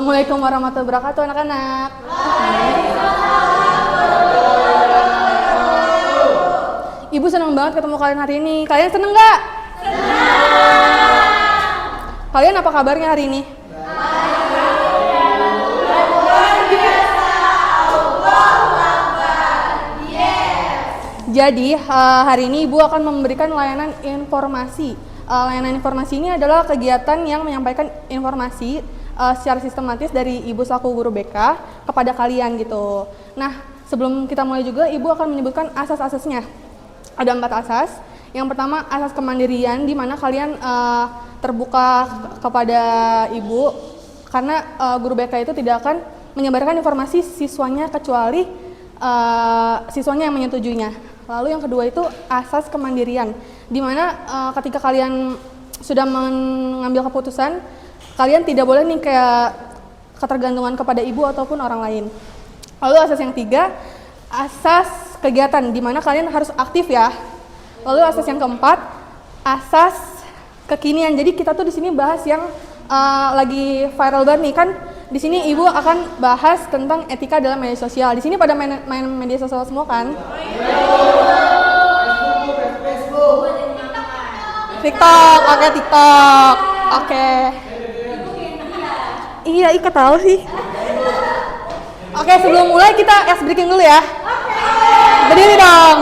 Assalamualaikum warahmatullahi wabarakatuh anak-anak. Ibu senang banget ketemu kalian hari ini. Kalian seneng nggak? Senang. Kalian apa kabarnya hari ini? Jadi hari ini Ibu akan memberikan layanan informasi. Layanan informasi ini adalah kegiatan yang menyampaikan informasi secara sistematis dari Ibu selaku guru BK kepada kalian gitu. Nah, sebelum kita mulai juga Ibu akan menyebutkan asas-asasnya. Ada 4 asas. Yang pertama asas kemandirian, di mana kalian terbuka kepada Ibu karena guru BK itu tidak akan menyebarkan informasi siswanya kecuali siswanya yang menyetujuinya. Lalu yang kedua itu asas kemandirian, di mana ketika kalian sudah mengambil keputusan, kalian tidak boleh nih kayak ketergantungan kepada ibu ataupun orang lain. Lalu asas yang 3, asas kegiatan, di mana kalian harus aktif ya. Lalu asas yang keempat, asas kekinian. Jadi kita tuh di sini bahas yang lagi viral banget nih kan. Di sini Ibu akan bahas tentang etika dalam media sosial. Di sini pada main media sosial semua kan? TikTok, oke TikTok, oke. Iya, Ika tahu sih. Oke, sebelum mulai kita ice breaking dulu ya. Berdiri dong.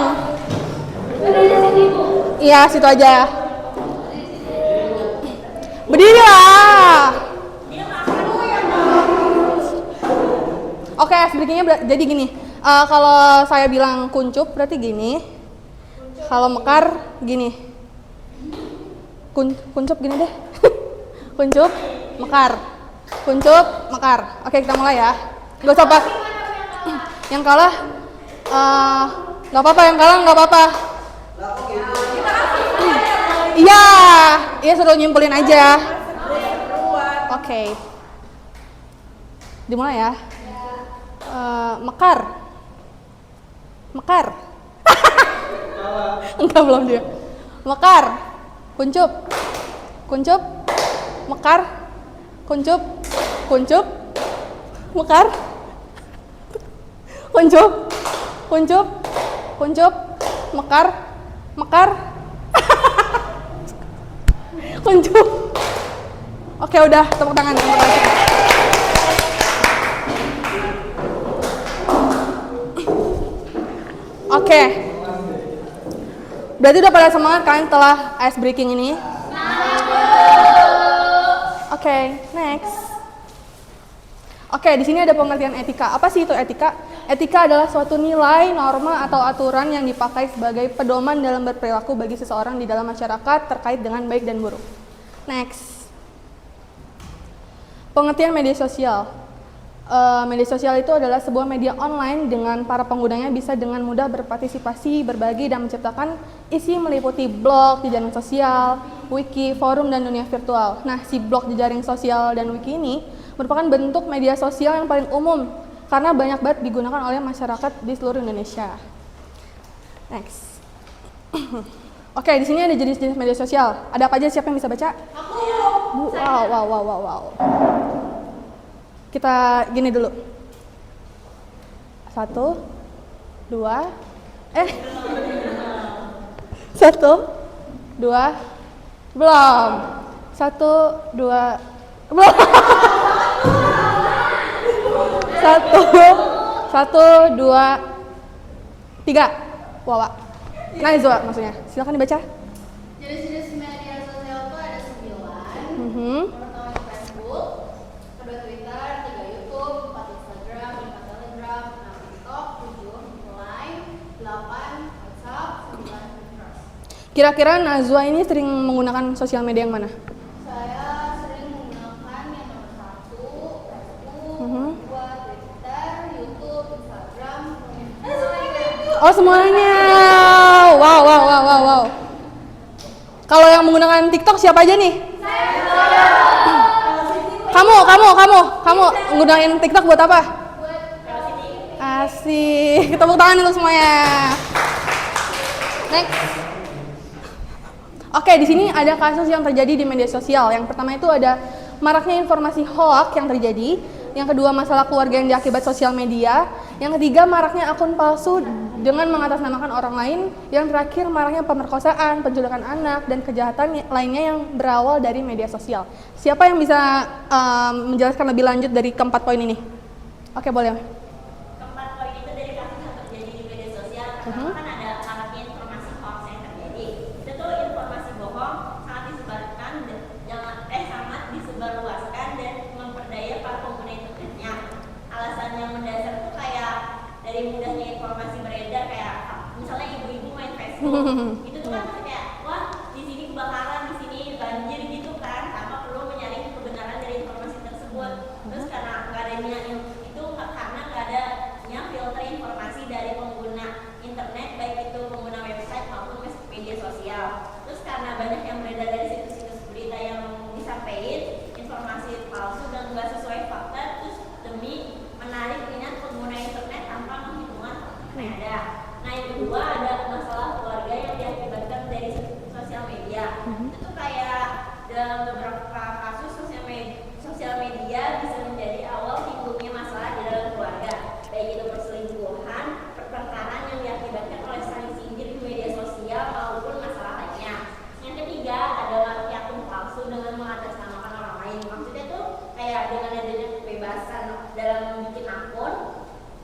Iya, situ aja. Berdiri lah. Oke, ice breakingnya jadi gini. Kalau saya bilang kuncup berarti gini. Kalau mekar gini. Kuncup gini deh. Kuncup, mekar. Kuncup, mekar. Oke, kita mulai ya. Gak usah pas. Yang kalah nggak apa-apa, yang kalah nggak apa-apa. Iya, suruh nyimpulin aja. Oke. Dimulai ya. Mekar. Enggak, belum dia. Mekar. Kuncup. Mekar. Kuncup. Mekar. Kuncup. Mekar. Kuncup. Oke, udah, tepuk tangan. Oke. Berarti udah pada semangat kan setelah ice breaking ini? Oke, next. Oke, di sini ada pengertian etika. Apa sih itu etika? Etika adalah suatu nilai, norma, atau aturan yang dipakai sebagai pedoman dalam berperilaku bagi seseorang di dalam masyarakat terkait dengan baik dan buruk. Next. Pengertian media sosial. Media sosial itu adalah sebuah media online dengan para penggunanya bisa dengan mudah berpartisipasi, berbagi, dan menciptakan isi meliputi blog, jejaring sosial, wiki, forum, dan dunia virtual. Nah, si blog, jejaring sosial, dan wiki ini merupakan bentuk media sosial yang paling umum karena banyak banget digunakan oleh masyarakat di seluruh Indonesia. Next. Oke, di sini ada jenis-jenis media sosial. Ada apa aja? Siapa yang bisa baca? Aku. Wow. Kita gini dulu. 1, 2, 1, 2, belum. 1, 2, belum. 1, 2, 3. Wawa. Najwa maksudnya. Silakan dibaca. Jenis-jenis media sosial itu ada 9. Pertama Facebook, kedua Twitter, 3 YouTube, 4 Instagram, 5 Telegram, 6 TikTok, 7 Line, 8 WhatsApp, 9 Pinterest. Kira-kira Najwa ini sering menggunakan sosial media yang mana? Saya sering menggunakan yang nomor 1, Facebook, 2 Twitter, YouTube, Instagram, Oh, semuanya. Wow. Kalau yang menggunakan TikTok siapa aja nih? Kamu menggunakan TikTok buat apa? Asik. Tepuk tangan dulu semuanya. Next. Oke, di sini ada kasus yang terjadi di media sosial. Yang pertama itu ada maraknya informasi hoak yang terjadi. Yang kedua, masalah keluarga yang diakibat sosial media. Yang ketiga, maraknya akun palsu dengan mengatasnamakan orang lain. Yang terakhir, maraknya pemerkosaan, penculikan anak, dan kejahatan lainnya yang berawal dari media sosial. Siapa yang bisa menjelaskan lebih lanjut dari keempat poin ini? Oke, boleh. Keempat poin itu dari kasus yang terjadi di media sosial. Pertama kan ada maraknya informasi hoax yang terjadi. Itu tuh informasi bohong sangat disebarkan, sangat disebarluaskan dan memperdaya para pengguna internetnya. Alasan yang mendasar tuh kayak dari mudahnya informasi beredar, kayak misalnya ibu-ibu main Facebook. Itu tuh kan kayak, wah di sini kebakaran, di sini banjir gitu kan, tanpa perlu menyaring kebenaran dari informasi tersebut. Terus karena nggak adanya karena nggak adanya filter informasi dari pengguna internet, baik itu pengguna website maupun media sosial. Terus karena banyak yang beredar dari situs-situs berita yang disampaikan informasi palsu dan nggak sesuai fakta, terus demi menarik minat pengguna internet tanpa penghitungan ada. Nah yang kedua ada masalah keluarga yang diakibatkan dari sosial media. Itu tuh kayak dalam beberapa kasus sosial media bisa menjadi awal timbulnya masalah di dalam keluarga, baik itu perselingkuhan, pertengkaran yang diakibatkan oleh saling sindir di media sosial maupun masalah lainnya. Yang ketiga adalah akun palsu dengan mengatasnamakan orang lain. Maksudnya tuh kayak dengan adanya kebebasan dalam bikin akun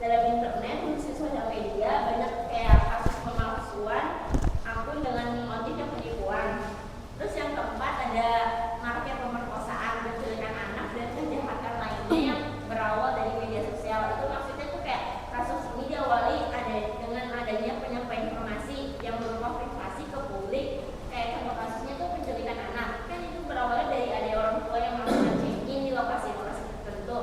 dalam internet, khususnya sosial media, banyak kayak kasus pemalsuan akun dengan motif yang penipuan. Terus yang keempat ada maraknya pemerkosaan, penculikan anak, dan kejahatan lainnya yang berawal dari media sosial. Itu maksudnya tuh kayak kasus ini diawali dengan adanya penyampaian informasi yang berupa privasi ke publik. Kayak contoh kasusnya tuh penculikan anak, kan itu berawalnya dari ada orang tua yang melakukan check-in di lokasi-lokasi tertentu,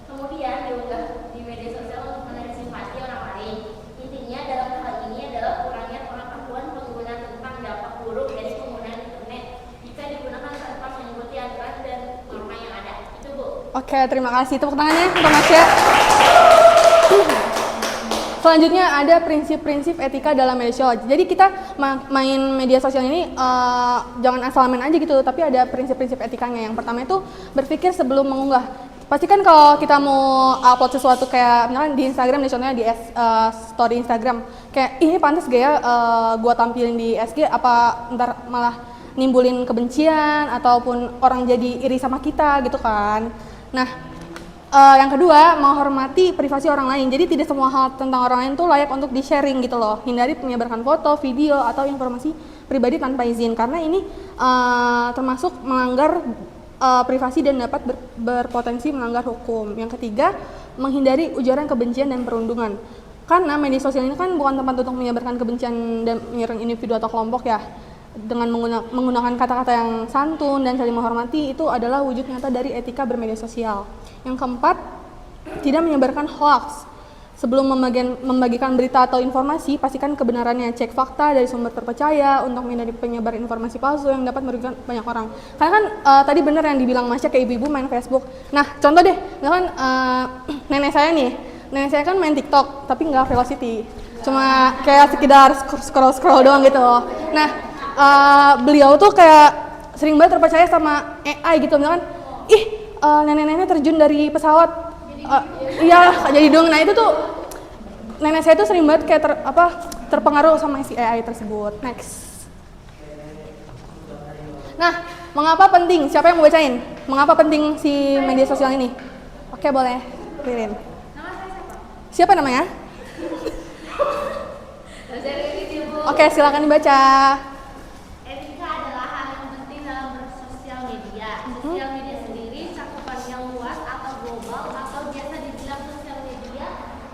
kemudian diunggah di media sosial untuk menarik simpati orang lain. Intinya dalam hal ini adalah kurangnya pengetahuan pengguna tentang dampak buruk dari penggunaan internet jika digunakan tanpa mengikuti aturan dan norma yang ada. Itu Bu. Oke, terima kasih. Tepuk tangannya untuk Masya. Selanjutnya ada prinsip-prinsip etika dalam media sosial. Jadi kita main media sosial ini jangan asal main aja gitu, tapi ada prinsip-prinsip etikanya. Yang pertama itu berpikir sebelum mengunggah. Pastikan kalau kita mau upload sesuatu kayak misalkan di Instagram, nih contohnya di story Instagram, kayak ini pantas gak ya gua tampilin di SG, apa ntar malah nimbulin kebencian ataupun orang jadi iri sama kita gitu kan. Nah, yang kedua, menghormati privasi orang lain. Jadi tidak semua hal tentang orang lain tuh layak untuk di-sharing gitu loh. Hindari menyebarkan foto, video, atau informasi pribadi tanpa izin, karena ini termasuk melanggar privasi dan dapat berpotensi melanggar hukum. Yang ketiga, menghindari ujaran kebencian dan perundungan. Karena media sosial ini kan bukan tempat untuk menyebarkan kebencian dan menyerang individu atau kelompok ya. Dengan menggunakan kata-kata yang santun dan saling menghormati, itu adalah wujud nyata dari etika bermedia sosial. Yang keempat, tidak menyebarkan hoax. Sebelum membagikan berita atau informasi, pastikan kebenarannya. Cek fakta dari sumber terpercaya untuk menghindari penyebar informasi palsu yang dapat merugikan banyak orang. Karena kan tadi benar yang dibilang Masya, kayak ibu-ibu main Facebook. Nah, contoh deh, misalkan nenek saya kan main TikTok, tapi nggak velocity. Cuma kayak sekedar scroll doang gitu. Nah, beliau tuh kayak sering banget terpercaya sama AI gitu, misalkan nenek-nenek terjun dari pesawat, iya jadi dong. Nah itu tuh nenek saya tuh sering banget kayak terpengaruh sama si AI tersebut. Next. Nah, mengapa penting? Siapa yang mau bacain? Mengapa penting si media sosial ini? Oke, boleh. Ririn. Nama saya siapa? Siapa namanya? Nama saya Ririn, Ibu. Oke, silakan dibaca. Etika adalah hal yang penting dalam bersosial media. Sosial media sendiri cakupan yang luas atau global atau biasa dibilang sosial media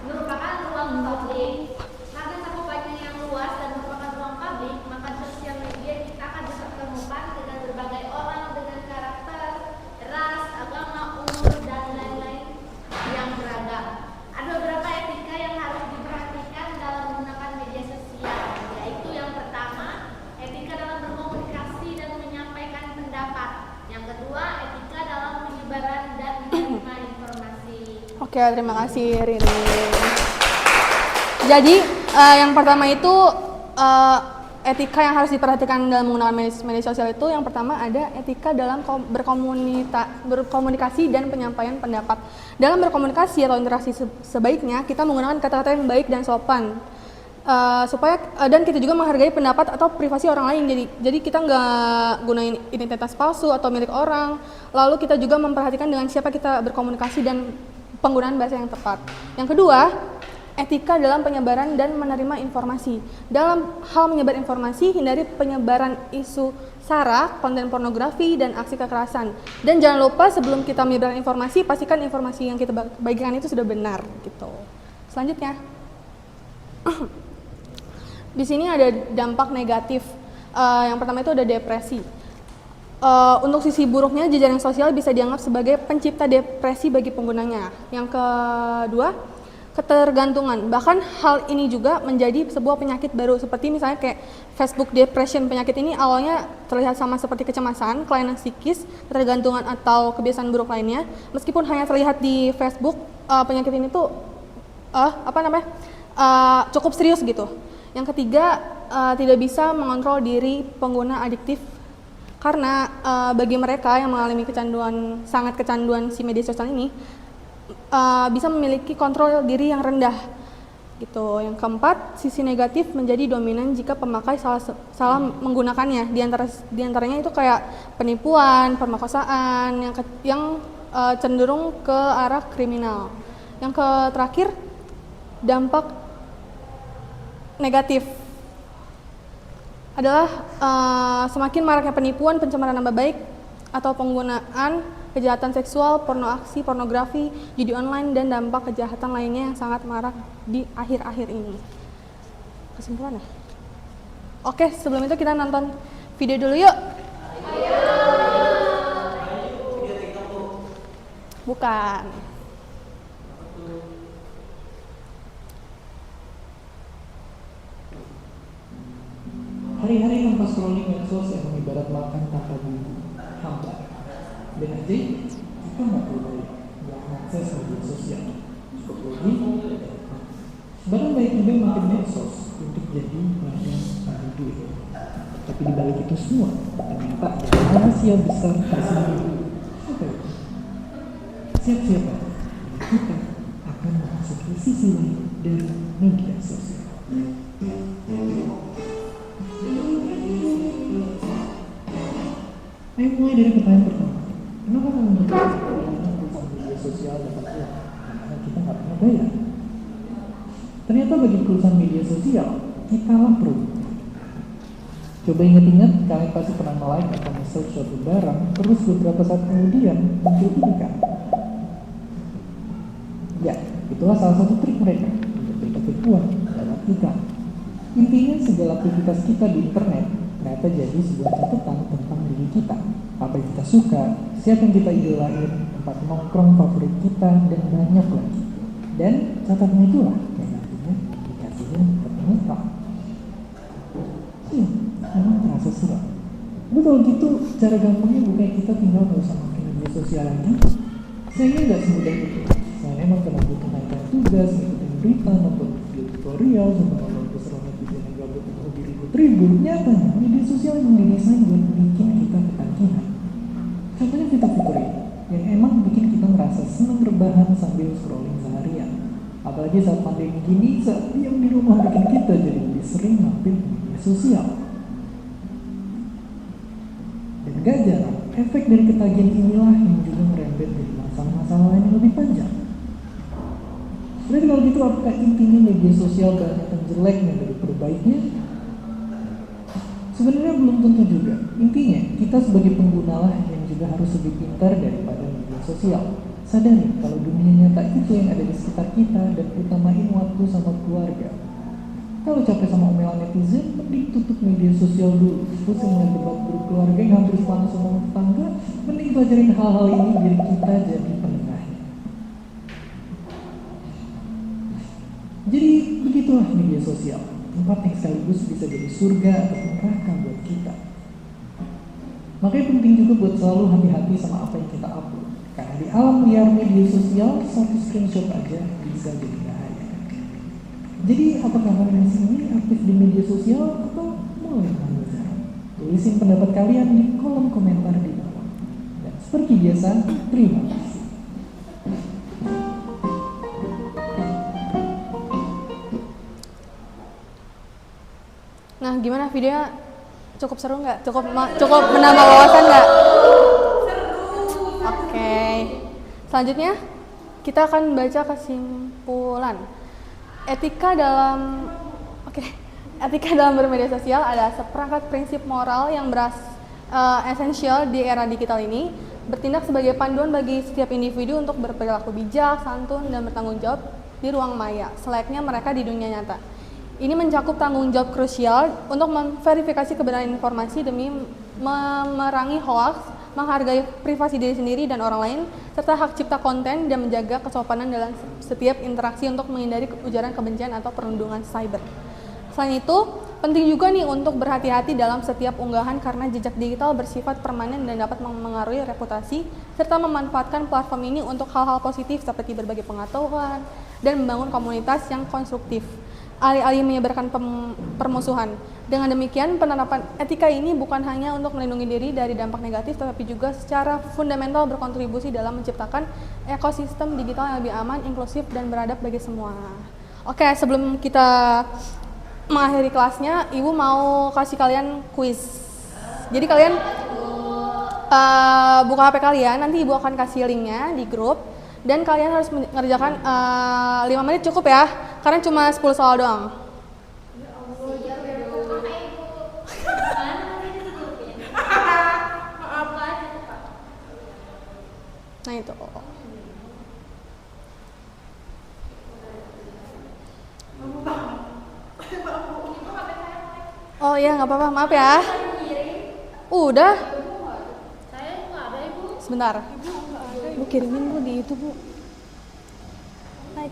merupakan ruang publik. Karena cakupannya yang luas dan merupakan ruang publik, maka sosial media kita akan dipertemukan dengan berbagai orang dengan karakter, ras, agama, umur, dan lain-lain yang beragam. Ada beberapa etika yang harus diperhatikan dalam menggunakan media sosial, yaitu yang pertama, etika dalam berkomunikasi dan menyampaikan pendapat. Yang kedua, etika dalam penyebaran dan menerima informasi. Oke, terima kasih Ririn. Jadi yang pertama itu etika yang harus diperhatikan dalam menggunakan media sosial itu yang pertama ada etika dalam berkomunikasi dan penyampaian pendapat. Dalam berkomunikasi atau interaksi sebaiknya kita menggunakan kata-kata yang baik dan sopan. Supaya dan kita juga menghargai pendapat atau privasi orang lain. Jadi kita nggak gunain identitas palsu atau milik orang. Lalu kita juga memperhatikan dengan siapa kita berkomunikasi dan penggunaan bahasa yang tepat. Yang kedua, etika dalam penyebaran dan menerima informasi. Dalam hal menyebar informasi, hindari penyebaran isu sara, konten pornografi, dan aksi kekerasan. Dan jangan lupa sebelum kita menyebarkan informasi, pastikan informasi yang kita bagikan itu sudah benar. Gitu. Selanjutnya, di sini ada dampak negatif. Yang pertama itu ada depresi. Untuk sisi buruknya, jejaring sosial bisa dianggap sebagai pencipta depresi bagi penggunanya. Yang kedua, ketergantungan. Bahkan hal ini juga menjadi sebuah penyakit baru seperti misalnya kayak Facebook depression. Penyakit ini awalnya terlihat sama seperti kecemasan, kelainan psikis, ketergantungan atau kebiasaan buruk lainnya. Meskipun hanya terlihat di Facebook, penyakit ini tuh cukup serius gitu. Yang ketiga, tidak bisa mengontrol diri pengguna adiktif karena bagi mereka yang mengalami sangat kecanduan si media sosial ini bisa memiliki kontrol diri yang rendah gitu. Yang keempat, sisi negatif menjadi dominan jika pemakai salah menggunakannya. Di antaranya itu kayak penipuan, pemerkosaan yang cenderung ke arah kriminal. Yang terakhir, dampak negatif adalah semakin maraknya penipuan, pencemaran nama baik atau penggunaan kejahatan seksual, pornografi, judi online, dan dampak kejahatan lainnya yang sangat marak di akhir-akhir ini. Kesimpulan ya? Oke, sebelum itu kita nonton video dulu yuk. Bukan. Hari-hari tanpa scrolling medsos yang ibarat makan tanpa bumbu, hambar. Dan aja, kita nggak perlu mengakses media sosial. Cukup login. Sebarang baik juga makin medsos untuk jadi ladang cari duit. Tapi di balik itu semua, ternyata ada rahasia besar tersembunyi. Apa itu? Siap-siap, kita akan memasuki sisi lain dari media sosial. Ayo mulai dari pertanyaan pertama. Kenapa kamu menurut media sosial dapat uang? Karena kita nggak pernah bayar. Ternyata bagi perusahaan media sosial, kita lah pro. Coba ingat-ingat, kalian pasti pernah like atau nge-search suatu barang, terus beberapa saat kemudian muncul iklan. Ya, itulah salah satu trik mereka untuk berdapat uang lewat iklan. Intinya segala aktivitas kita di internet ternyata jadi sebuah catatan tentang diri kita. Apa yang kita suka, siapa yang kita idolain, tempat nongkrong favorit kita, dan banyak lagi. Dan catatan itulah yang nantinya dikasihin ke penumpang. Memang terasa suram. Tapi kalau gitu, cara gampangnya bukan kita tinggal nggak usah pakai media sosial lagi. Sayangnya nggak semudah itu. Saya memang kena butuh naikkan tugas, ngikutin berita, nonton video tutorial, sama nonton keseruan netizen yang gabut itu ribut-ribut. Nyatanya, media sosial yang didesain buat bikin kita ketagihan. Contohnya fitur-fitur ini, yang emang bikin kita merasa senang rebahan sambil scrolling seharian. Apalagi saat pandemi gini, saat diam di rumah bikin kita jadi lebih sering mampir di media sosial. Dan gak jarang, efek dari ketagihan inilah yang juga merembet dari masalah-masalah lain yang lebih panjang. Berarti kalau gitu, apakah intinya media sosial banyak yang jeleknya dari perbaiknya? Sebenarnya belum tentu juga. Intinya, kita sebagai pengguna lah yang juga harus lebih pintar daripada media sosial. Sadari kalau dunia nyata itu yang ada di sekitar kita dan utamain waktu sama keluarga. Kalau capek sama omelan netizen, mending tutup media sosial dulu. Terus yang debat grup keluarga yang hampir panas sama tetangga, mending pelajarin hal-hal ini biar kita jadi penengahnya. Jadi begitulah media sosial, tempat yang sekaligus bisa jadi surga atau neraka buat kita. Makanya penting juga buat selalu hati-hati sama apa yang kita upload. Karena di alam liar media sosial, satu screenshot aja bisa jadi bahaya. Jadi apakah kalian di sini aktif di media sosial atau oleh pembelajaran? Tulisin pendapat kalian di kolom komentar di bawah. Dan seperti biasa, terima kasih. Nah, gimana videonya? Cukup seru nggak? Cukup menambah wawasan nggak? Oke. Selanjutnya kita akan baca kesimpulan. Etika dalam bermedia sosial adalah seperangkat prinsip moral yang esensial di era digital ini, bertindak sebagai panduan bagi setiap individu untuk berperilaku bijak, santun, dan bertanggung jawab di ruang maya, selayaknya mereka di dunia nyata. Ini mencakup tanggung jawab krusial untuk memverifikasi kebenaran informasi demi memerangi hoaks, menghargai privasi diri sendiri dan orang lain, serta hak cipta konten dan menjaga kesopanan dalam setiap interaksi untuk menghindari ujaran kebencian atau perundungan cyber. Selain itu, penting juga nih untuk berhati-hati dalam setiap unggahan karena jejak digital bersifat permanen dan dapat memengaruhi reputasi, serta memanfaatkan platform ini untuk hal-hal positif seperti berbagi pengetahuan dan membangun komunitas yang konstruktif, alih-alih menyebarkan permusuhan. Dengan demikian, penerapan etika ini bukan hanya untuk melindungi diri dari dampak negatif, tetapi juga secara fundamental berkontribusi dalam menciptakan ekosistem digital yang lebih aman, inklusif, dan beradab bagi semua. Oke, sebelum kita mengakhiri kelasnya, Ibu mau kasih kalian kuis. Jadi kalian buka HP kalian, nanti Ibu akan kasih linknya di grup. Dan kalian harus mengerjakan 5 menit cukup ya, karena cuma 10 soal doang. Nah itu. Oh iya, nggak apa-apa, maaf ya. Udah. Sebentar. Bu kirimin Bu di itu Bu.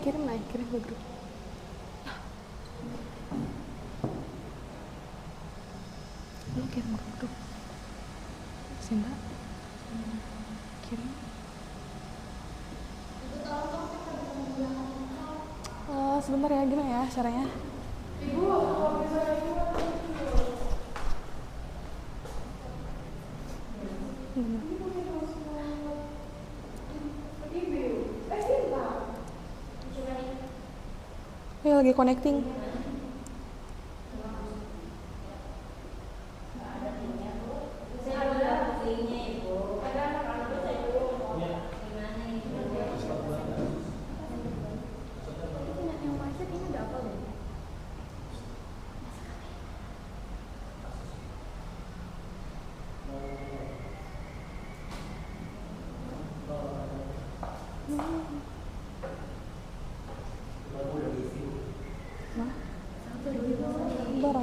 Kirim ke grup. Lu kirim ke grup. Mbak. Kirim. Oh, sebentar ya, gimana ya caranya? Ibu, Ayo lagi connecting.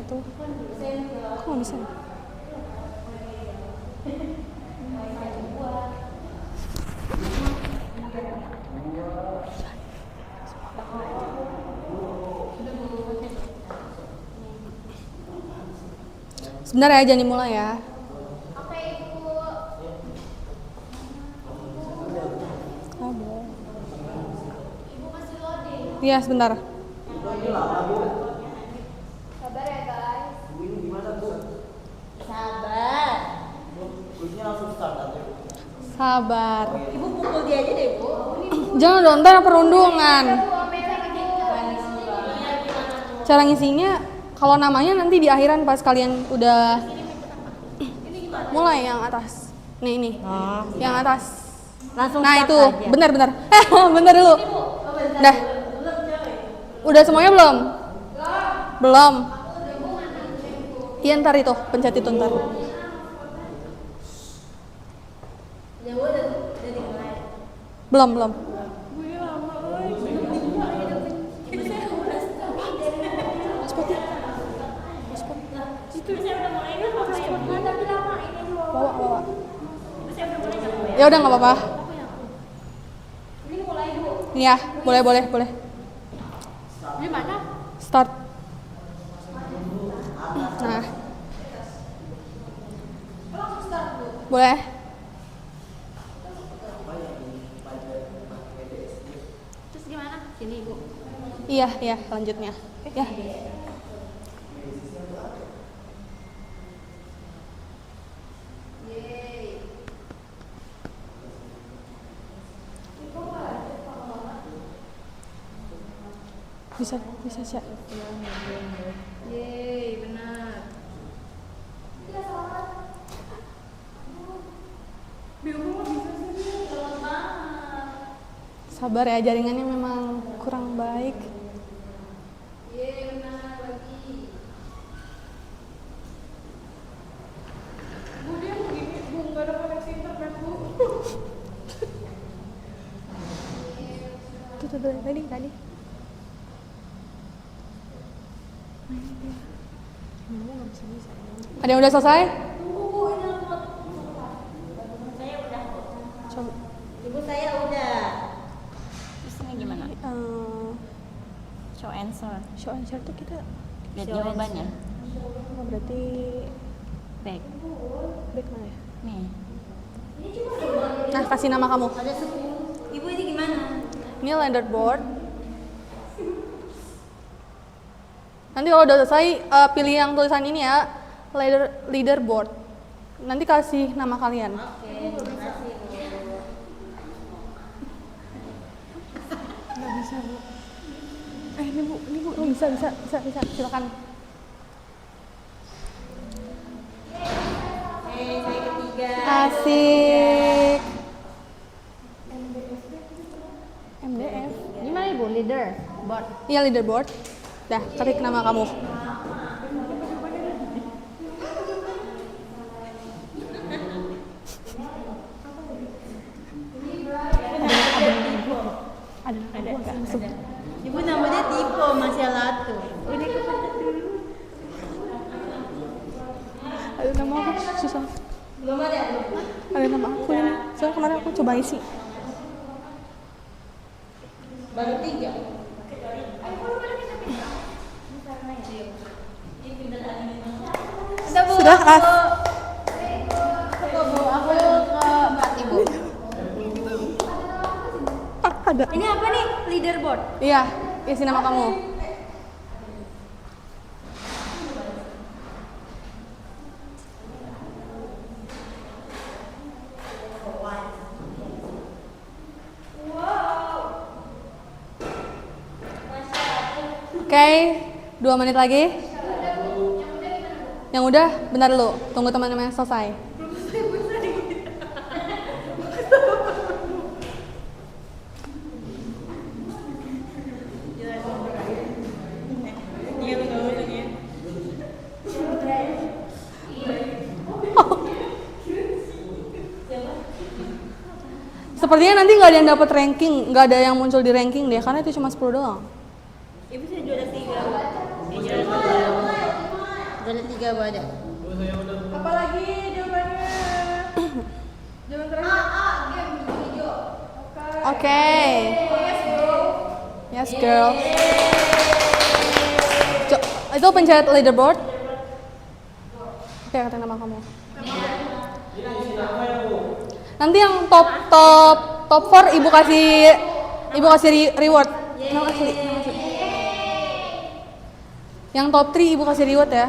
Tuh. Kok nggak bisa? Sebentar ya, jangan dimulai ya. Oke, Ibu. Ibu masih loading. Iya, sebentar. Sabar ya, guys. Sabar. Ibu pukul dia aja deh, Bu. Jangan dong, ntar perundungan. Cara ngisinya, kalau namanya nanti di akhiran pas kalian udah mulai yang atas. Nih ini, yang atas. Langsung Nah start itu, aja. benar. Benar dulu. Dah. Udah semuanya belum? Belum. Iya ntar itu, pencet itu ntar. Belum. Bawa. Ya udah nggak apa-apa. Iya, boleh. Gimana? Start. Nah. Boleh. Terus gimana? Sini, Ibu. Iya, selanjutnya. Ya. Bisa Sya. Yeay, benar. Sabar ya, jaringannya memang kurang baik. Yeay, benar lagi. Bu, dia begini, Bu, nggak ada koneksi internet, Bu. Tuh, tadi. Ada yang udah selesai? Saya udah kok. Coba. Ibu saya udah. Terus ini gimana? Show answer. Show answer tuh kita Lihat jawabannya. berarti Back. back mana ya? Nih. Nah, kasih nama kamu. Ada 10. Ibu ini gimana? Ini leaderboard. Nanti kalau udah selesai pilih yang tulisan ini ya, leaderboard. Nanti kasih nama kalian. Oke, terima kasih. Nggak bisa Bu. Ini Bu. Oh, bisa. Silakan. Saya ketiga. Asik. MDF. Gimana Ibu, leader? Board. Iya, leaderboard. Dah, ketik nama kamu. Ada. Ibu namanya Tipo, masih Latu. Ini kepencet dulu. Ada nama aku susah. Belum ada. Ada nama aku ini. Soalnya kemarin aku coba isi. Baru 3. Sudah, As. Bu, aku ke 4 Ibu. Ada. Ini apa nih? Leaderboard. Iya, isi nama kamu. Oke, 2 menit lagi. Yang udah, bentar dulu. Tunggu teman-teman yang selesai. Sepertinya nanti nggak ada yang dapat ranking, nggak ada yang muncul di ranking deh, karena itu cuma 10 doang. Ibu saya juara 3. Juara 3 Bu ada. Apalagi jawabannya? Jawaban terakhir. Game hijau. Oke. Yes, girl. Itu pencet leaderboard. Oke, kata nama kamu. Nanti yang top 4 ibu kasih reward. Nama asli. Yang top 3 ibu kasih reward ya.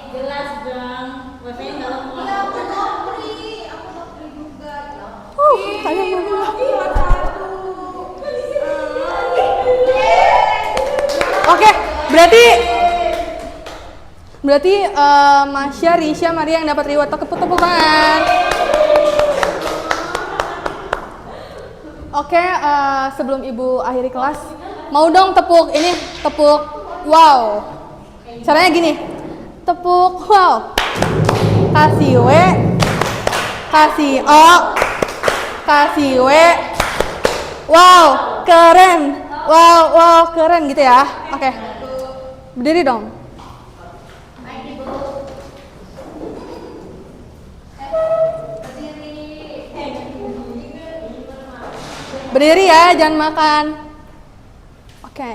Jelas dong. Wifi nggak lemot. Kalian mau. Oke, berarti Masya, Risha, Maria yang dapat reward. Tepuk tangan. Oke, sebelum ibu akhiri kelas, mau dong tepuk wow. Caranya gini, tepuk wow. Kasih W, kasih O, kasih W. Wow, keren. Wow, keren gitu ya. Oke, berdiri dong. Berdiri ya, jangan makan. Oke.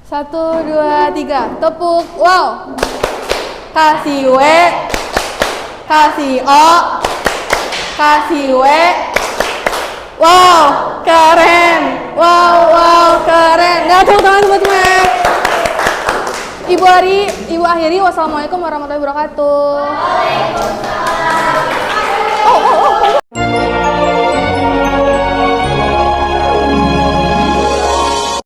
Satu, dua, tiga. Tepuk. Wow. Kasih W. Kasih O. Kasih W. Wow, keren. Wow, keren. Nah, tepuk tangan teman-teman. Ibu Ibu akhiri. Wassalamualaikum warahmatullahi wabarakatuh.